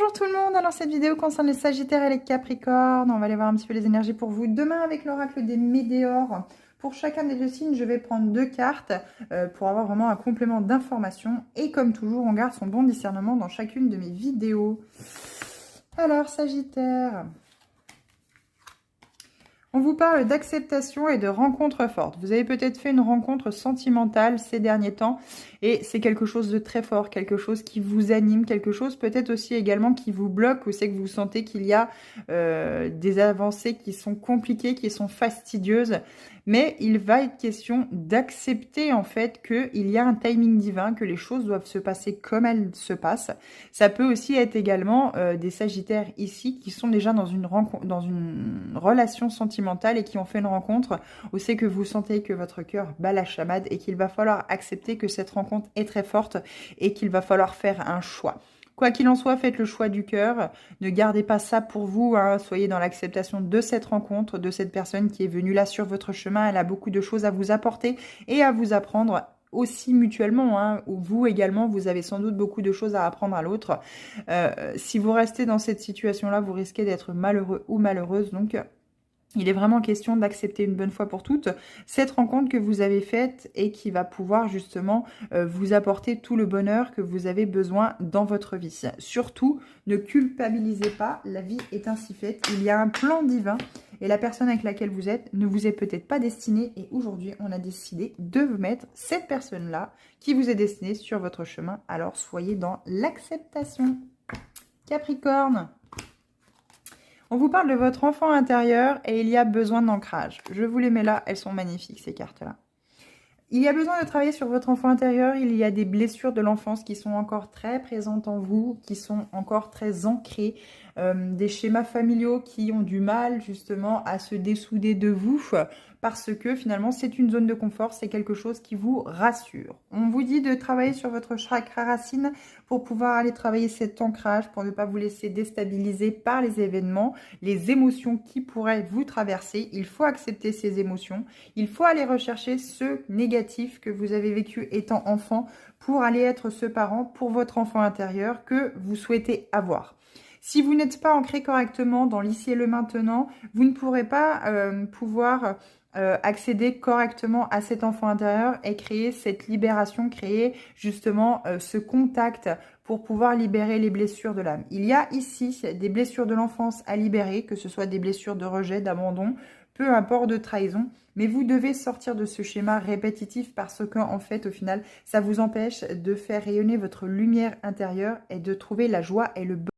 Bonjour tout le monde, alors cette vidéo concerne les Sagittaires et les Capricornes. On va aller voir un petit peu les énergies pour vous demain avec l'oracle des Météores. Pour chacun des deux signes, je vais prendre deux cartes pour avoir vraiment un complément d'information. Et comme toujours, on garde son bon discernement dans chacune de mes vidéos. Alors Sagittaire, on vous parle d'acceptation et de rencontres fortes. Vous avez peut-être fait une rencontre sentimentale ces derniers temps et c'est quelque chose de très fort, quelque chose qui vous anime, quelque chose peut-être aussi également qui vous bloque ou c'est que vous sentez qu'il y a des avancées qui sont compliquées, qui sont fastidieuses. Mais il va être question d'accepter en fait qu'il y a un timing divin, que les choses doivent se passer comme elles se passent. Ça peut aussi être également des Sagittaires ici qui sont déjà dans une relation sentimentale et qui ont fait une rencontre où c'est que vous sentez que votre cœur bat la chamade et qu'il va falloir accepter que cette rencontre est très forte et qu'il va falloir faire un choix. Quoi qu'il en soit, faites le choix du cœur. Ne gardez pas ça pour vous. Hein. Soyez dans l'acceptation de cette rencontre, de cette personne qui est venue là sur votre chemin. Elle a beaucoup de choses à vous apporter et à vous apprendre aussi mutuellement. Hein, où vous également, vous avez sans doute beaucoup de choses à apprendre à l'autre. Si vous restez dans cette situation-là, vous risquez d'être malheureux ou malheureuse. Donc, il est vraiment question d'accepter une bonne fois pour toutes cette rencontre que vous avez faite et qui va pouvoir justement vous apporter tout le bonheur que vous avez besoin dans votre vie. Surtout, ne culpabilisez pas, la vie est ainsi faite. Il y a un plan divin et la personne avec laquelle vous êtes ne vous est peut-être pas destinée. Et aujourd'hui, on a décidé de vous mettre cette personne-là qui vous est destinée sur votre chemin. Alors, soyez dans l'acceptation. Capricorne. On vous parle de votre enfant intérieur et il y a besoin d'ancrage. Je vous les mets là, elles sont magnifiques ces cartes-là. Il y a besoin de travailler sur votre enfant intérieur, il y a des blessures de l'enfance qui sont encore très présentes en vous, qui sont encore très ancrées, des schémas familiaux qui ont du mal justement à se dessouder de vous parce que finalement c'est une zone de confort, c'est quelque chose qui vous rassure. On vous dit de travailler sur votre chakra racine pour pouvoir aller travailler cet ancrage, pour ne pas vous laisser déstabiliser par les événements, les émotions qui pourraient vous traverser. Il faut accepter ces émotions, il faut aller rechercher ce négatif que vous avez vécu étant enfant pour aller être ce parent pour votre enfant intérieur que vous souhaitez avoir. Si vous n'êtes pas ancré correctement dans l'ici et le maintenant, vous ne pourrez pas accéder correctement à cet enfant intérieur et créer cette libération, créer justement ce contact pour pouvoir libérer les blessures de l'âme. Il y a ici des blessures de l'enfance à libérer, que ce soit des blessures de rejet, d'abandon, peu importe, de trahison, mais vous devez sortir de ce schéma répétitif parce qu'en fait, au final, ça vous empêche de faire rayonner votre lumière intérieure et de trouver la joie et le bonheur